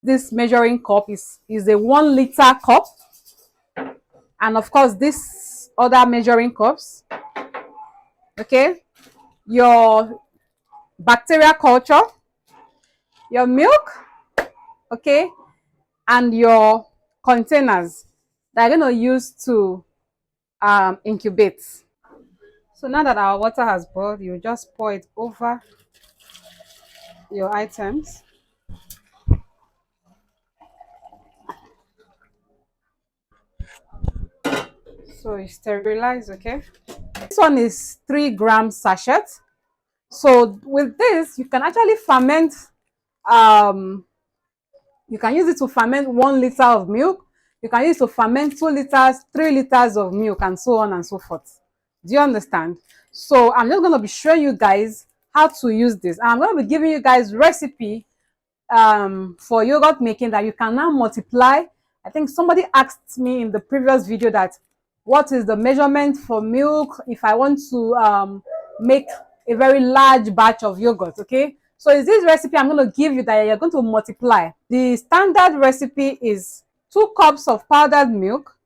this measuring cup is a 1 liter cup, and of course this other measuring cups. Okay, your bacteria culture, your milk, okay, and your containers that are going to use to incubate. So now that our water has boiled, you just pour it over your items. So you sterilize, okay? This one is 3 gram sachet. So with this, you can actually ferment, you can use it to ferment 1 liter of milk. You can use it to ferment 2 liters, 3 liters of milk, and so on and so forth. Do you understand? So I'm just going to be showing you guys how to use this. And I'm going to be giving you guys recipe for yogurt making that you can now multiply. I think somebody asked me in the previous video that what is the measurement for milk if I want to make a very large batch of yogurt. Okay, so is this recipe I'm going to give you that you're going to multiply. The standard recipe is 2 cups of powdered milk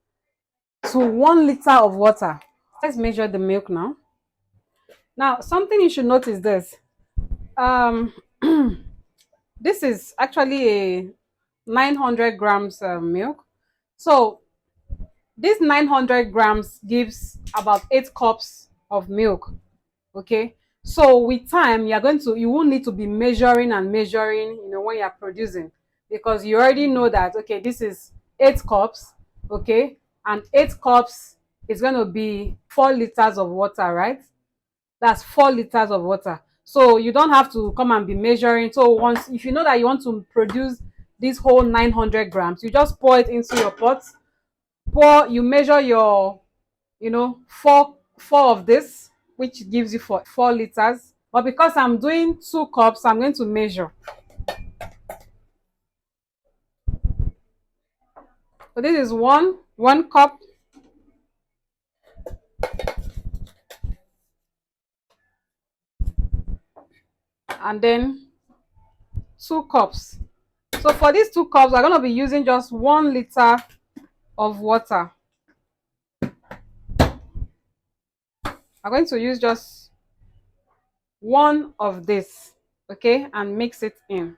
to 1 liter of water. Let's measure the milk now. Now something you should notice this. This is actually a 900 grams milk. So this 900 grams gives about 8 cups of milk. Okay, so with time you won't need to be measuring and measuring, you know, when you're producing, because you already know that, okay, this is 8 cups, okay, and 8 cups is going to be 4 liters of water, right? That's 4 liters of water. So you don't have to come and be measuring. So once, if you know that you want to produce this whole 900 grams, you just pour it into your pot. You measure your, you know, four of this, which gives you 4 liters. But because I'm doing 2 cups, I'm going to measure. So this is one cup. And then 2 cups. So for these 2 cups, we're going to be using just 1 liter of water. I'm going to use just 1 of this, okay, and mix it in.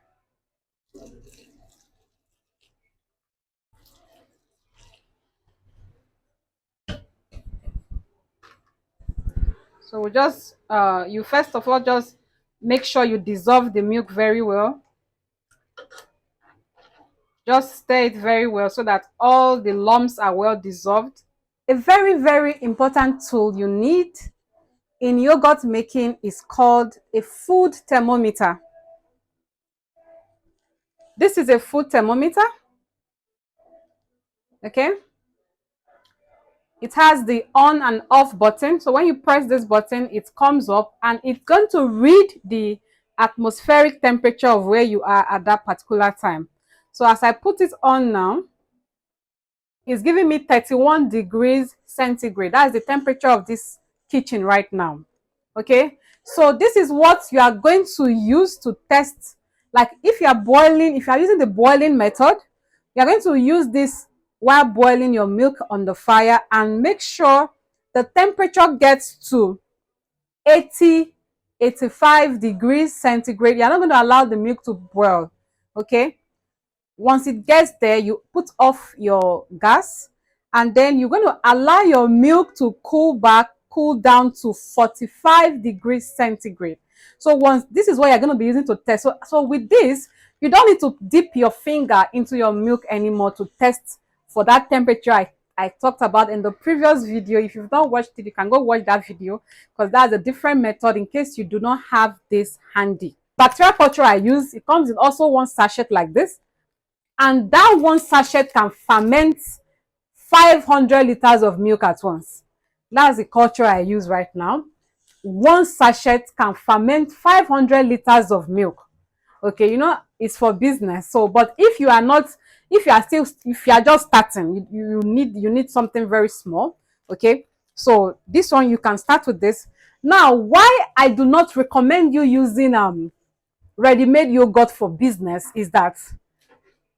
So we just, you first of all just make sure you dissolve the milk very well. Just stir it very well so that all the lumps are well dissolved. A very, very important tool you need in yogurt making is called a food thermometer. This is a food thermometer. Okay. It has the on and off button. So when you press this button, it comes up and it's going to read the atmospheric temperature of where you are at that particular time. So as I put it on now, it's giving me 31 degrees centigrade. That's the temperature of this kitchen right now. Okay, so this is what you are going to use to test. Like if you are boiling, if you are using the boiling method, you are going to use this while boiling your milk on the fire and make sure the temperature gets to 85 degrees centigrade. You're not going to allow the milk to boil. Okay, once it gets there, you put off your gas and then you're going to allow your milk to cool down to 45 degrees centigrade. So once, this is what you're going to be using to test. So with this, you don't need to dip your finger into your milk anymore to test for that temperature I talked about in the previous video. If you've not watched it, you can go watch that video, because that's a different method in case you do not have this handy. Bacteria culture I use, it comes in also 1 sachet like this, and that 1 sachet can ferment 500 liters of milk at once. That's the culture I use right now. 1 sachet can ferment 500 liters of milk. Okay, you know, it's for business. So, but if you are not, if you are just starting, you need something very small. Okay, so this one you can start with this. Now, why I do not recommend you using ready-made yogurt for business is that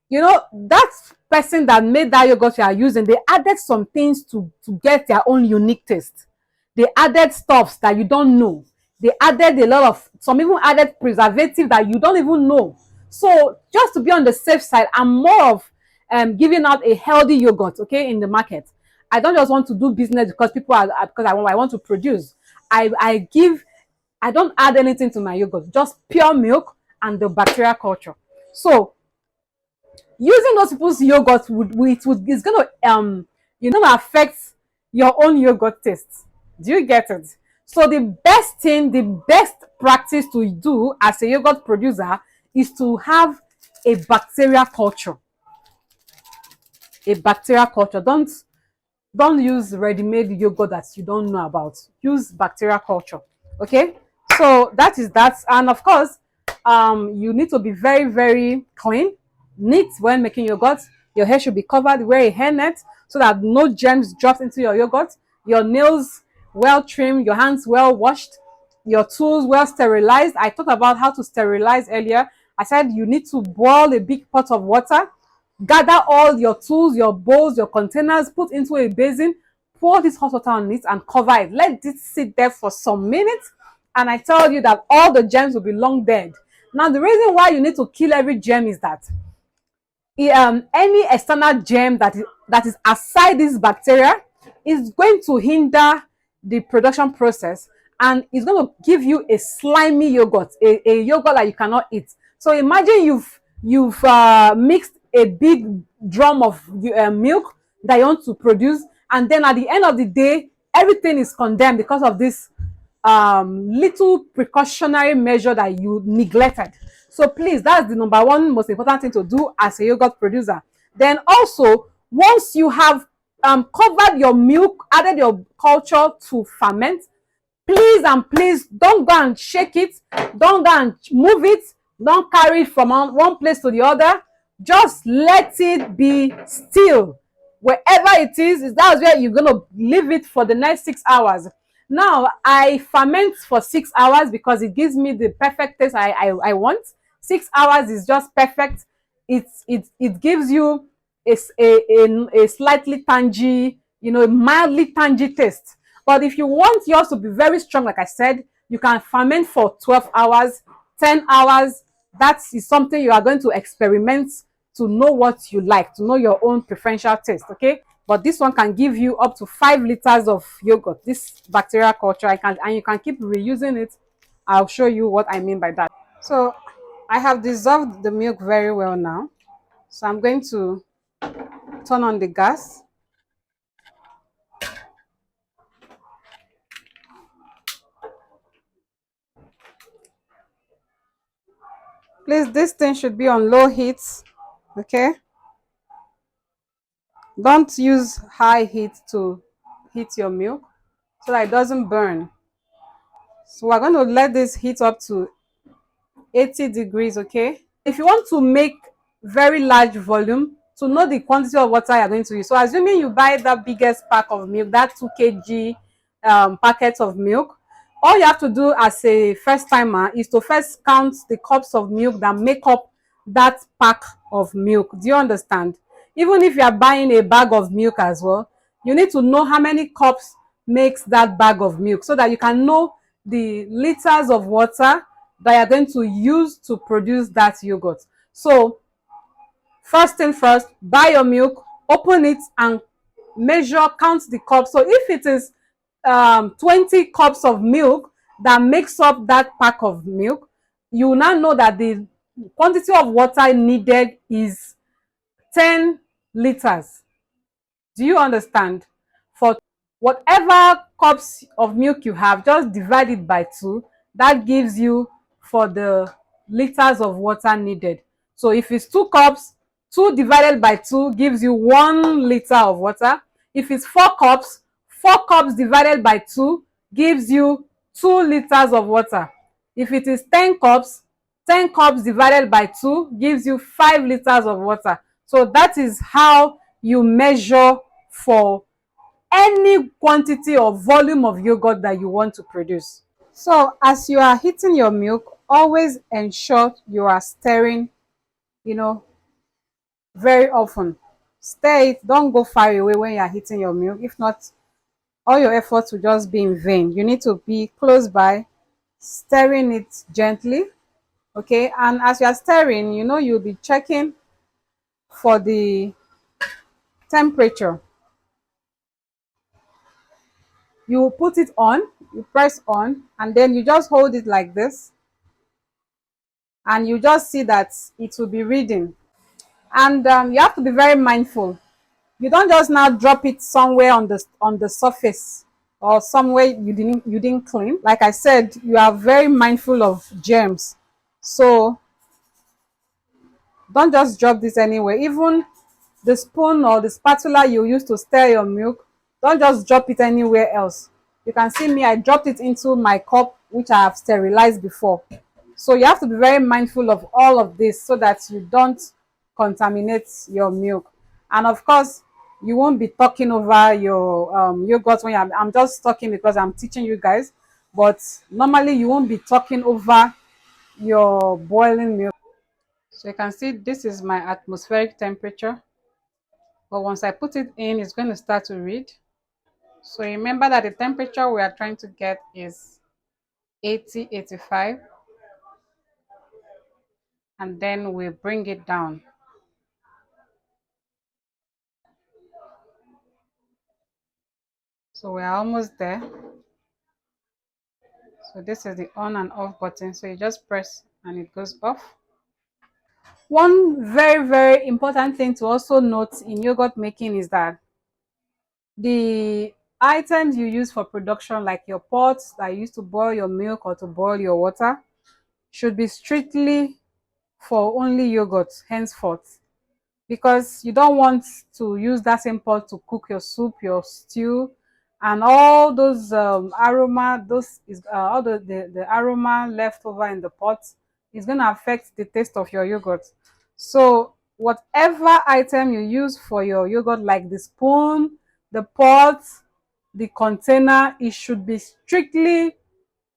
You know, that person that made that yogurt you are using, they added some things to get their own unique taste. They added stuffs that you don't know. They added a lot of, some even added preservative that you don't even know. So just to be on the safe side, I'm more of giving out a healthy yogurt, okay, in the market. I don't just want to do business because people are because I want to produce. I give, I don't add anything to my yogurt, just pure milk and the bacteria culture. So using those people's yogurt would is gonna affect your own yogurt taste. Do you get it? So the best thing, the best practice to do as a yogurt producer is to have a bacteria culture. A bacteria culture. Don't use ready-made yogurt that you don't know about. Use bacteria culture. Okay, so that is that. And of course, you need to be very, very clean, neat when making yogurt. Your hair should be covered. Wear a hairnet so that no germs drops into your yogurt. Your nails well trimmed, your hands well washed, your tools well sterilized. I talked about how to sterilize earlier. I said you need to boil a big pot of water, gather all your tools, your bowls, your containers, put into a basin, pour this hot water on it and cover it. Let it sit there for some minutes, and I tell you that all the germs will be long dead. Now, the reason why you need to kill every germ is that any external germ that is aside this bacteria is going to hinder the production process, and it's going to give you a slimy yogurt, a yogurt that you cannot eat. So imagine you've mixed a big drum of milk that you want to produce, and then at the end of the day, everything is condemned because of this little precautionary measure that you neglected. So please, that's the number one most important thing to do as a yogurt producer. Then also, once you have covered your milk, added your culture to ferment, please and please don't go and shake it, don't go and move it, don't carry it from one place to the other. Just let it be still. Wherever it is, that's where you're going to leave it for the next 6 hours. Now, I ferment for 6 hours because it gives me the perfect taste I want. 6 hours is just perfect. It gives you a slightly tangy, mildly tangy taste. But if you want yours to be very strong, like I said, you can ferment for 12 hours, 10 hours. That is something you are going to experiment to know what you like, to know your own preferential taste, okay? But this one can give you up to 5 liters of yogurt, this bacteria culture. And you can keep reusing it. I'll show you what I mean by that. So I have dissolved the milk very well now. So I'm going to turn on the gas. Please, this thing should be on low heat, okay? Don't use high heat to heat your milk so that it doesn't burn. So we're going to let this heat up to 80 degrees, okay? If you want to make very large volume, to know the quantity of water you're going to use. So assuming you buy the biggest pack of milk, that 2 kg packet of milk, all you have to do as a first timer is to first count the cups of milk that make up that pack of milk. Do you understand? Even if you are buying a bag of milk as well, you need to know how many cups makes that bag of milk so that you can know the liters of water that you're going to use to produce that yogurt. So first thing first, buy your milk, open it and measure, count the cups. So if it is 20 cups of milk that makes up that pack of milk, you will now know that the quantity of water needed is 10 liters. Do you understand? For whatever cups of milk you have, just divide it by 2. That gives you for the liters of water needed. So if it's 2 cups, 2 divided by 2 gives you 1 liter of water. If it's 4 cups, 4 cups divided by 2 gives you 2 liters of water. If it is 10 cups, 10 cups divided by 2 gives you 5 liters of water. So that is how you measure for any quantity or volume of yogurt that you want to produce. So as you are heating your milk, always ensure you are stirring, you know, very often. Stir it, don't go far away when you are heating your milk. If not, all your efforts will just be in vain. You need to be close by, stirring it gently. Okay, and as you are stirring, you know, you'll be checking for the temperature. You put it on, you press on, and then you just hold it like this, and you just see that it will be reading. And you have to be very mindful. You don't just now drop it somewhere on the surface or somewhere you didn't clean. Like I said, you are very mindful of germs, so don't just drop this anywhere. Even the spoon or the spatula you use to stir your milk, don't just drop it anywhere else. You can see me, I dropped it into my cup which I have sterilized before. So you have to be very mindful of all of this so that you don't contaminate your milk. And of course, you won't be talking over your yogurt when I'm just talking because I'm teaching you guys. But normally you won't be talking over your boiling milk. So you can see this is my atmospheric temperature. But once I put it in, it's going to start to read. So remember that the temperature we are trying to get is 80, 85. And then we bring it down. So we're almost there. So this is the on and off button. So you just press and it goes off. One very, very important thing to also note in yogurt making is that the items you use for production, like your pots that you use to boil your milk or to boil your water, should be strictly for only yogurt henceforth, because you don't want to use that same pot to cook your soup, your stew, and all those aroma, those is all the aroma left over in the pot is going to affect the taste of your yogurt. So whatever item you use for your yogurt, like the spoon, the pot, the container, it should be strictly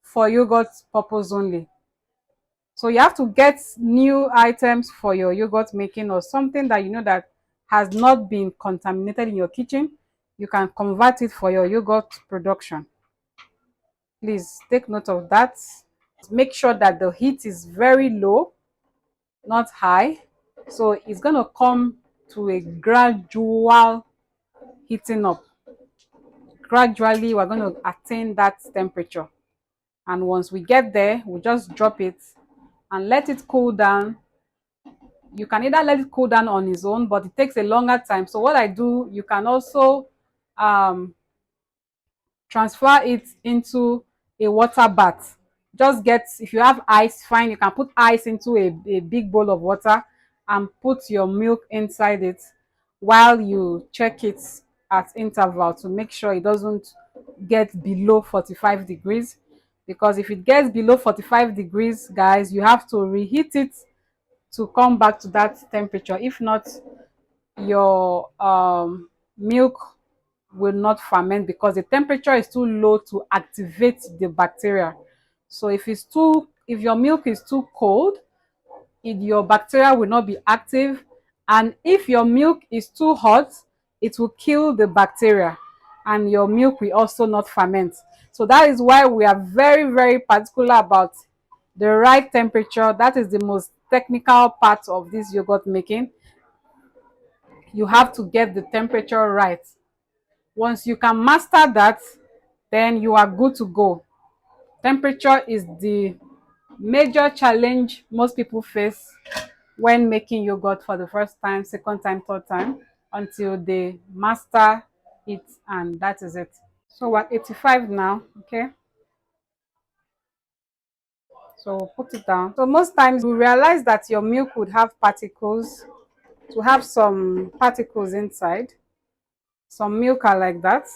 for yogurt purpose only. So you have to get new items for your yogurt making, or something that you know that has not been contaminated in your kitchen. You can convert it for your yogurt production. Please take note of that. Make sure that the heat is very low, not high. So it's going to come to a gradual heating up. Gradually, we're going to attain that temperature. And once we get there, we just drop it and let it cool down. You can either let it cool down on its own, but it takes a longer time. So what I do, you can also transfer it into a water bath. Just get, if you have ice, fine, you can put ice into a big bowl of water and put your milk inside it while you check it at interval to make sure it doesn't get below 45 degrees. Because if it gets below 45 degrees, guys, you have to reheat it to come back to that temperature. If not, your milk will not ferment because the temperature is too low to activate the bacteria. So if your milk is too cold, your bacteria will not be active. And if your milk is too hot, it will kill the bacteria and your milk will also not ferment. So that is why we are very, very particular about the right temperature. That is the most technical part of this yogurt making. You have to get the temperature right. Once you can master that, then you are good to go. Temperature is the major challenge most people face when making yogurt for the first time, second time, third time, until they master it, and that is it. So we're 85 now, okay? So we'll put it down. So most times you realize that your milk would have particles, to have some particles inside. Some milk are like that.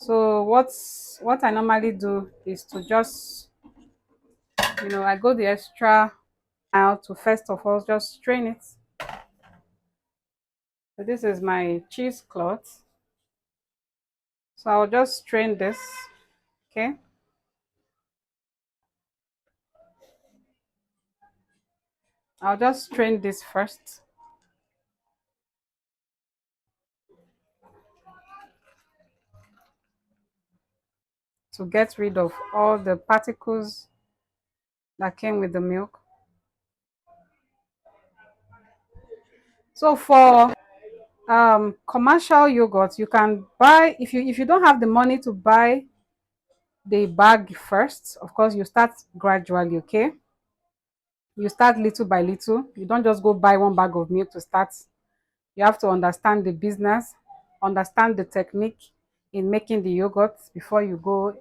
So what I normally do is to just, I go the extra mile to first of all just strain it. So this is my cheesecloth. So I'll just strain this, okay? I'll just strain this first. to get rid of all the particles that came with the milk. So for commercial yogurt, you can buy, if you don't have the money to buy the bag first, of course you start gradually, okay? You start little by little. You don't just go buy one bag of milk to start. You have to understand the business, understand the technique in making the yogurt before you go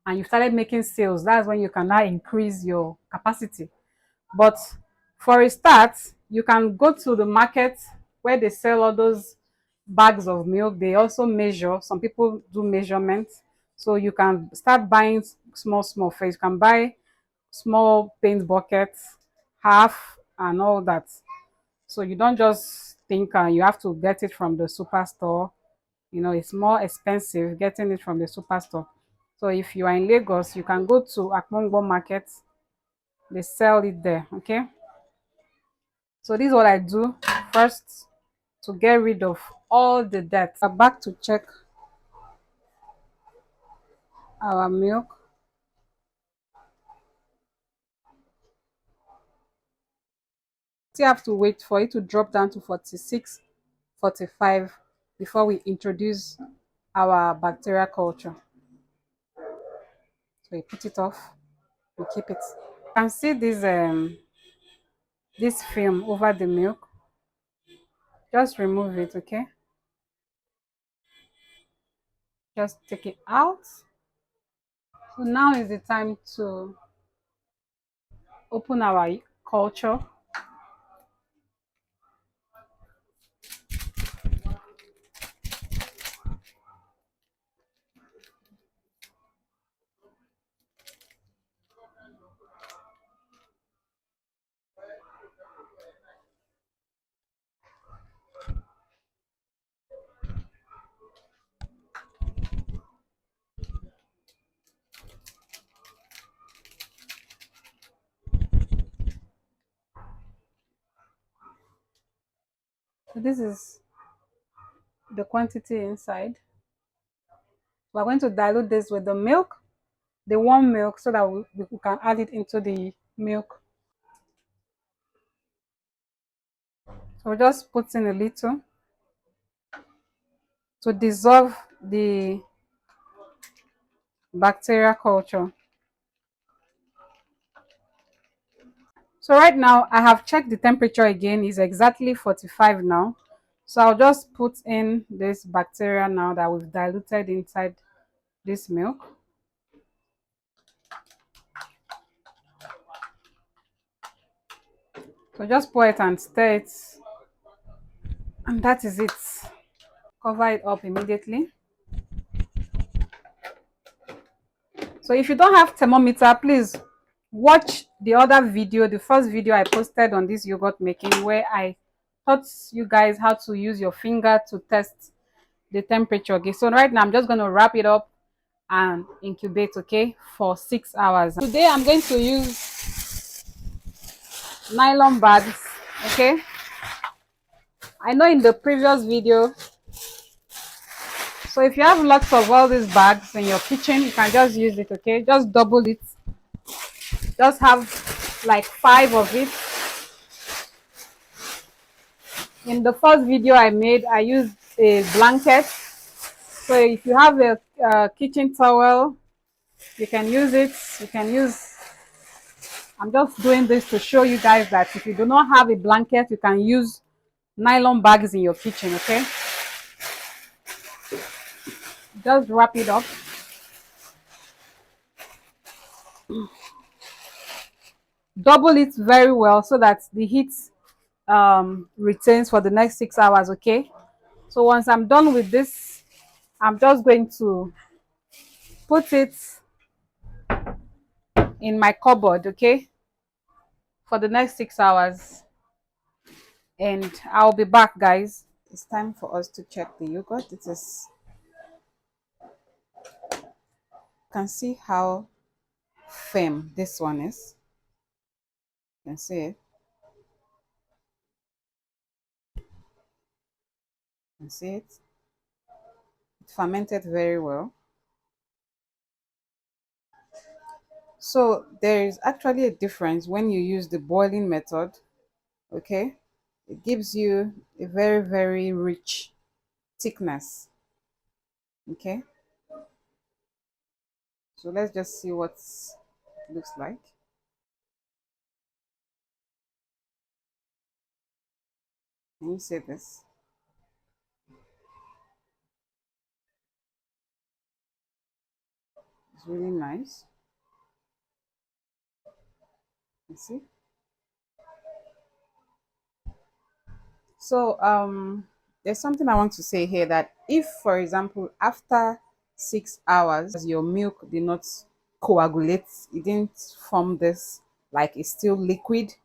and you started making sales. That's when you can now increase your capacity. But for a start, you can go to the market where they sell all those bags of milk. They also measure. Some people do measurements. So you can start buying small first. You can buy small paint buckets, half and all that. So you don't just think you have to get it from the superstore. You know, it's more expensive getting it from the superstore. So if you are in Lagos, you can go to Akmongbo market. They sell it there, okay? So this is what I do first to get rid of all the dirt. We're back to check our milk. Still have to wait for it to drop down to 46, 45 before we introduce our bacteria culture. So we put it off, we keep it. You can see this film over the milk. Just remove it, okay? Just take it out. So now is the time to open our culture. So this is the quantity inside. We're going to dilute this with the milk, the warm milk, so that we can add it into the milk. So we just put in a little to dissolve the bacteria culture. So right now I have checked the temperature again. It's exactly 45 now. So I'll just put in this bacteria now that we've diluted inside this milk. So just pour it and stir it, and that is it. Cover it up immediately. So if you don't have thermometer, please watch the other video, the first video I posted on this yogurt making, where I taught you guys how to use your finger to test the temperature. Okay, so right now I'm just going to wrap it up and incubate, okay, for 6 hours. Today I'm going to use nylon bags, okay. I know in the previous video, so if you have lots of all these bags in your kitchen, you can just use it, okay. Just double it. Just have like 5 of it. In the first video I made, I used a blanket. So if you have a kitchen towel, you can use it. You can use, I'm just doing this to show you guys that if you do not have a blanket, you can use nylon bags in your kitchen, okay. Just wrap it up. Double it very well so that the heat retains for the next 6 hours, okay. So once I'm done with this, I'm just going to put it in my cupboard, okay, for the next 6 hours, and I'll be back, guys. It's time for us to check the yogurt. It is, you can see how firm this one is. You can see it. You can see it. It fermented very well. So there is actually a difference when you use the boiling method. Okay, it gives you a very, very rich thickness. Okay, so let's just see what it looks like. Can you see this? It's really nice. You see? So there's something I want to say here, that if, for example, after 6 hours your milk did not coagulate, it didn't form this, like it's still liquid,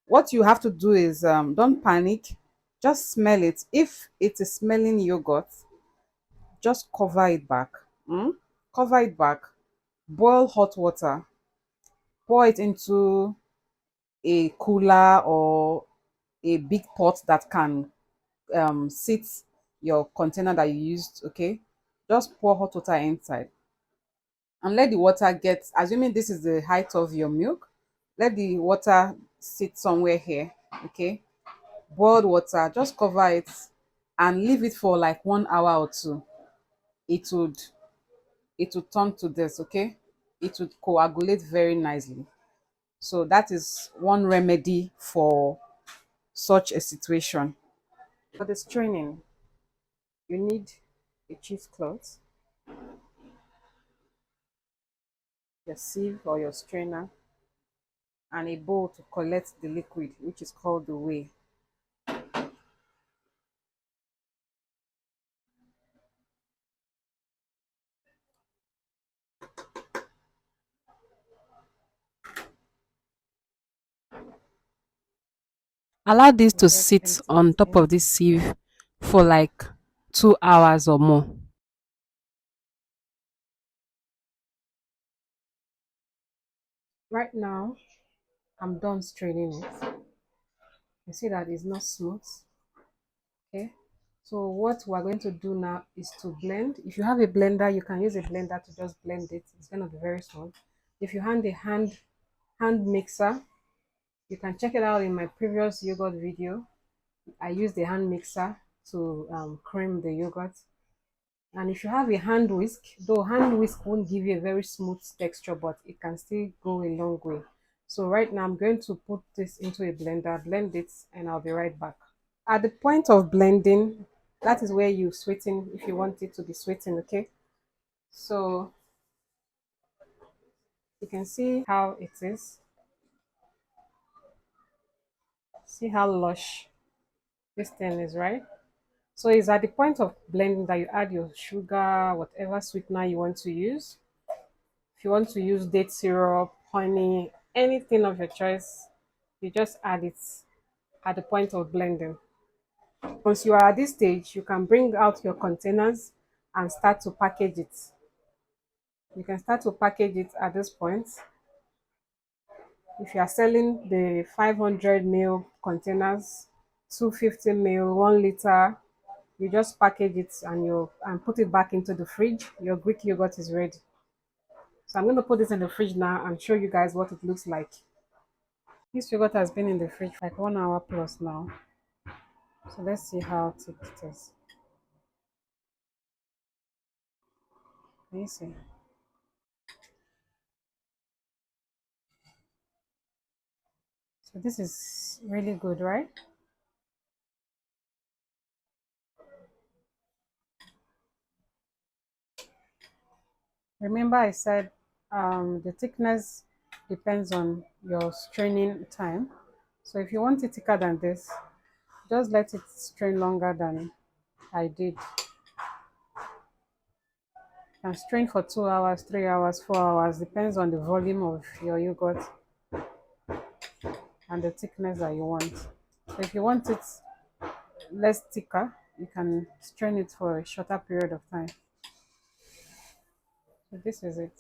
what you have to do is, don't panic, just smell it. If it is smelling yogurt, just cover it back. Cover it back, boil hot water, pour it into a cooler or a big pot that can sit your container that you used. Okay, just pour hot water inside and let the water get, assuming this is the height of your milk, let the water sit somewhere here. Okay, boiled water, just cover it and leave it for like 1 hour or two. It would it would turn to this. Okay, it would coagulate very nicely. So that is one remedy for such a situation. For the straining, you need a cheesecloth, your sieve or your strainer, and a bowl to collect the liquid, which is called the whey. Allow this to sit on top of this sieve for like 2 hours or more. Right now, I'm done straining it. You see that it's not smooth. Okay. So what we're going to do now is to blend. If you have a blender, you can use a blender to just blend it. It's going to be very smooth. If you hand a hand mixer, you can check it out in my previous yogurt video. I use the hand mixer to cream the yogurt. And if you have a hand whisk, though hand whisk won't give you a very smooth texture, but it can still go a long way. So right now I'm going to put this into a blender, blend it, and I'll be right back. At the point of blending, that is where you sweeten, if you want it to be sweetened. Okay, so you can see how it is. See how lush this thing is, right? So it's at the point of blending that you add your sugar, whatever sweetener you want to use. If you want to use date syrup, honey, anything of your choice, you just add it at the point of blending. Once you are at this stage, you can bring out your containers and start to package it. You can start to package it at this point. If you are selling the 500 ml containers, 250 ml, 1 liter, you just package it and put it back into the fridge. Your Greek yogurt is ready. So I'm going to put this in the fridge now and show you guys what it looks like. This yogurt has been in the fridge for like 1 hour plus now. So let's see how thick it is. Can you see? So this is really good, right? Remember I said the thickness depends on your straining time. So if you want it thicker than this, just let it strain longer than I did. You can strain for 2 hours, 3 hours, 4 hours, depends on the volume of your yogurt and the thickness that you want. So if you want it less thicker, you can strain it for a shorter period of time. So this is it.